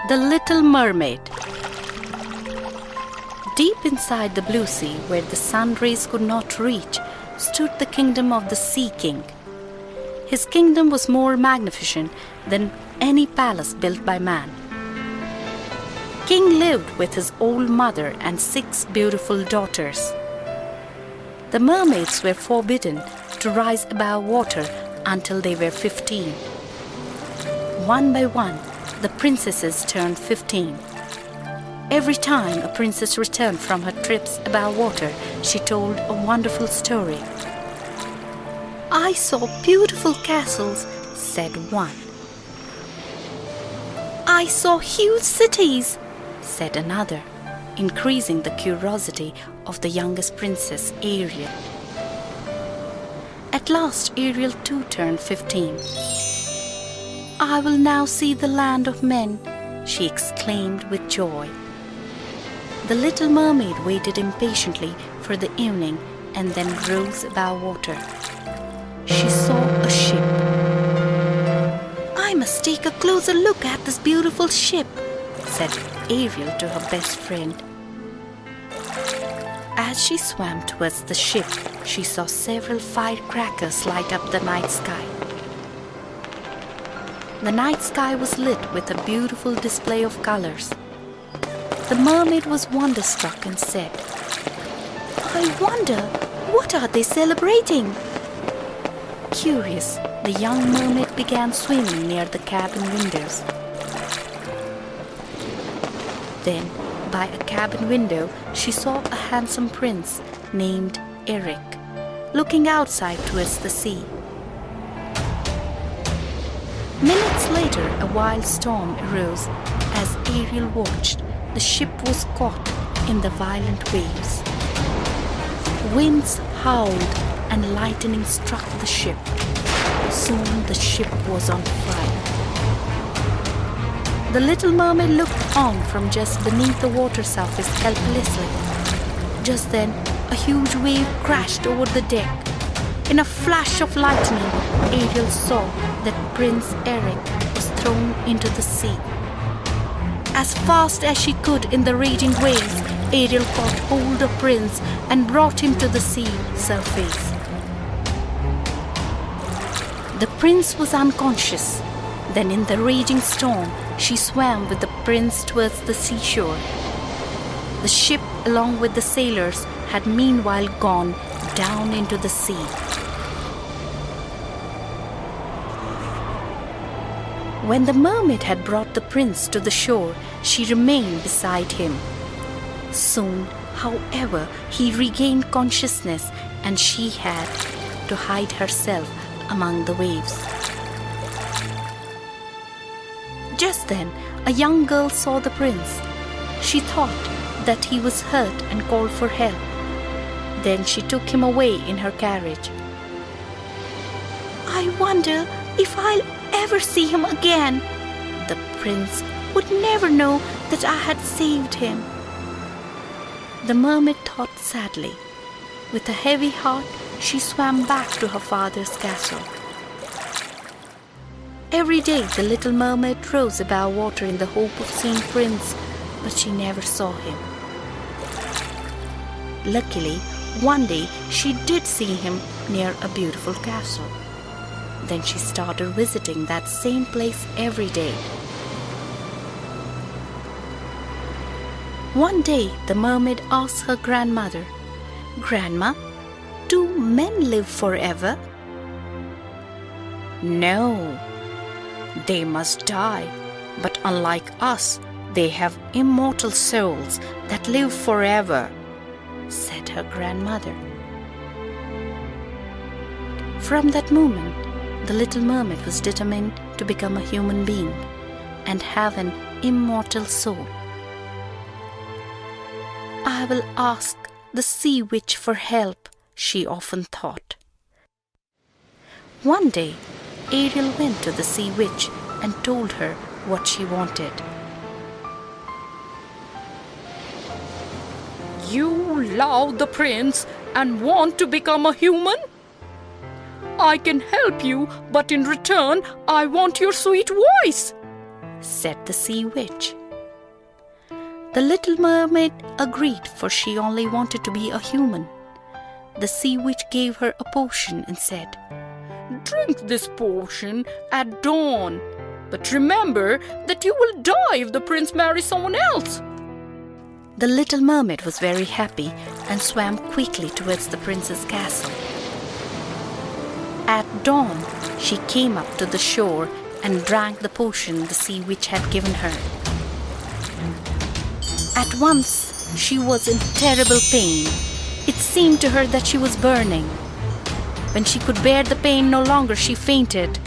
The Little Mermaid. Deep inside the blue sea, where the sun rays could not reach, stood the kingdom of the Sea King. His kingdom was more magnificent than any palace built by man. King lived with his old mother and 6 beautiful daughters. The mermaids were forbidden to rise above water until they were 15. One by one, the princesses turned 15. Every time a princess returned from her trips above water, she told a wonderful story. "I saw beautiful castles," said one. "I saw huge cities," said another, increasing the curiosity of the youngest princess, Ariel. At last, Ariel too turned 15. "I will now see the land of men," she exclaimed with joy. The little mermaid waited impatiently for the evening and then rose above water. She saw a ship. "I must take a closer look at this beautiful ship," said Ariel to her best friend. As she swam towards the ship, she saw several firecrackers light up the night sky. The night sky was lit with a beautiful display of colors. The mermaid was wonderstruck and said, "I wonder, what are they celebrating?" Curious, the young mermaid began swimming near the cabin windows. Then, by a cabin window, she saw a handsome prince named Eric, looking outside towards the sea. Minutes later, a wild storm arose. As Ariel watched, the ship was caught in the violent waves. Winds howled and lightning struck the ship. Soon the ship was on fire. The little mermaid looked on from just beneath the water surface helplessly. Just then, a huge wave crashed over the deck. In a flash of lightning, Ariel saw that Prince Eric was thrown into the sea. As fast as she could in the raging waves, Ariel caught hold of Prince and brought him to the sea surface. The prince was unconscious. Then in the raging storm, she swam with the prince towards the seashore. The ship, along with the sailors, had meanwhile gone down into the sea. When the mermaid had brought the prince to the shore, she remained beside him. Soon, however, he regained consciousness and she had to hide herself among the waves. Just then, a young girl saw the prince. She thought that he was hurt and called for help. Then she took him away in her carriage. "I wonder if I'll ever see him again. The prince would never know that I had saved him." The mermaid thought sadly. With a heavy heart, she swam back to her father's castle. Every day, the little mermaid rose above water in the hope of seeing Prince, but she never saw him. Luckily, one day she did see him near a beautiful castle. Then she started visiting that same place every day. One day, the mermaid asked her grandmother, "Grandma, do men live forever?" "No, they must die, but unlike us, they have immortal souls that live forever," said her grandmother. From that moment, the little mermaid was determined to become a human being and have an immortal soul. "I will ask the sea witch for help," she often thought. One day, Ariel went to the sea witch and told her what she wanted. "You love the prince and want to become a human? I can help you, but in return, I want your sweet voice," said the Sea Witch. The little mermaid agreed, for she only wanted to be a human. The Sea Witch gave her a potion and said, Drink this potion at dawn. But remember that you will die if the prince marries someone else. The little mermaid was very happy and swam quickly towards the prince's castle. At dawn, she came up to the shore and drank the potion the Sea Witch had given her. At once, she was in terrible pain. It seemed to her that she was burning. When she could bear the pain no longer, she fainted.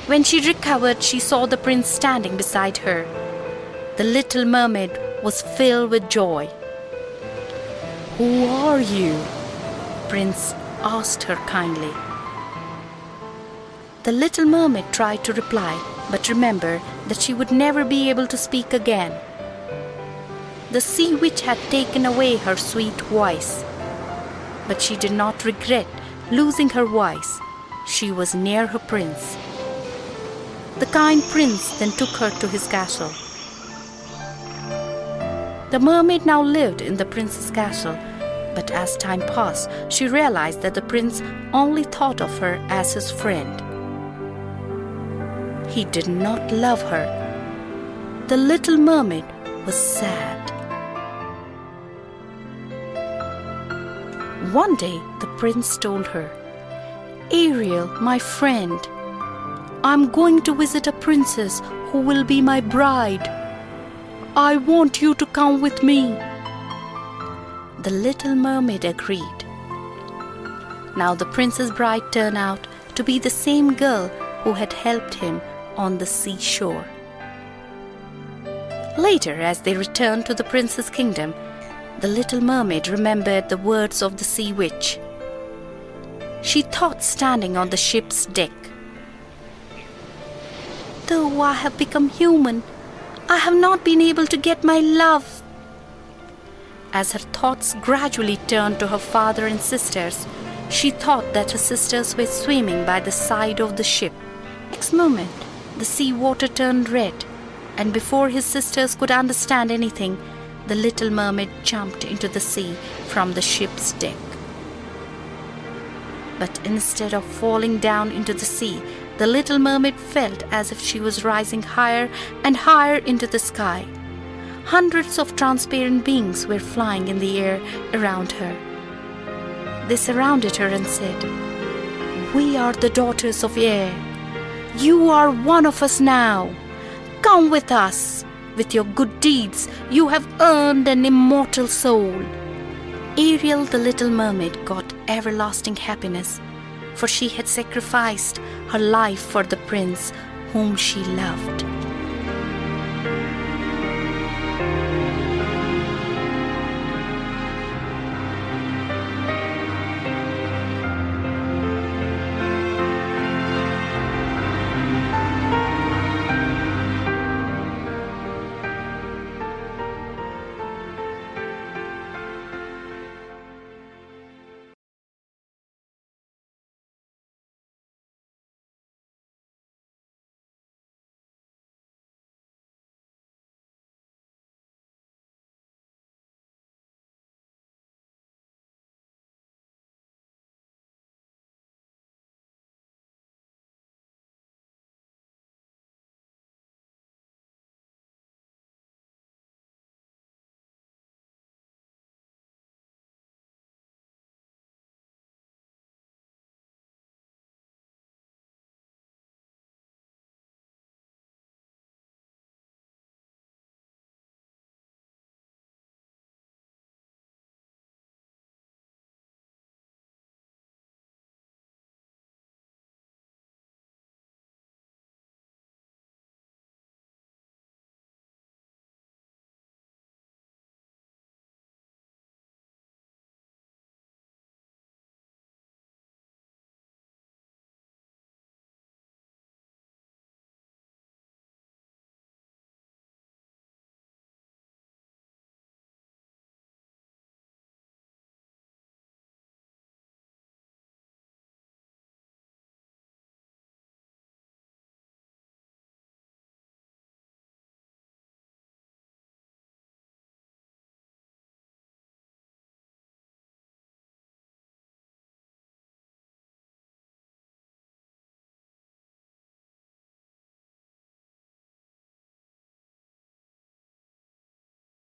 When she recovered, she saw the prince standing beside her. The little mermaid was filled with joy. Who are you? Prince asked her kindly. The little mermaid tried to reply, but remembered that she would never be able to speak again. The Sea Witch had taken away her sweet voice, but she did not regret losing her voice. She was near her prince. The kind prince then took her to his castle. The mermaid now lived in the prince's castle, but as time passed, she realized that the prince only thought of her as his friend. He did not love her. The little mermaid was sad. One day, the prince told her, Ariel, my friend, I'm going to visit a princess who will be my bride. I want you to come with me. The little mermaid agreed. Now the prince's bride turned out to be the same girl who had helped him on the seashore. Later, as they returned to the prince's kingdom, the little mermaid remembered the words of the Sea Witch. She thought, standing on the ship's deck, Though I have become human, I have not been able to get my love. As her thoughts gradually turned to her father and sisters, she thought that her sisters were swimming by the side of the ship. Next moment, the sea water turned red, and before his sisters could understand anything, the little mermaid jumped into the sea from the ship's deck. But instead of falling down into the sea, the little mermaid felt as if she was rising higher and higher into the sky. Hundreds of transparent beings were flying in the air around her. They surrounded her and said, "We are the daughters of air. You are one of us now. Come with us. With your good deeds, you have earned an immortal soul." Ariel, the little mermaid, got everlasting happiness, for she had sacrificed her life for the prince whom she loved.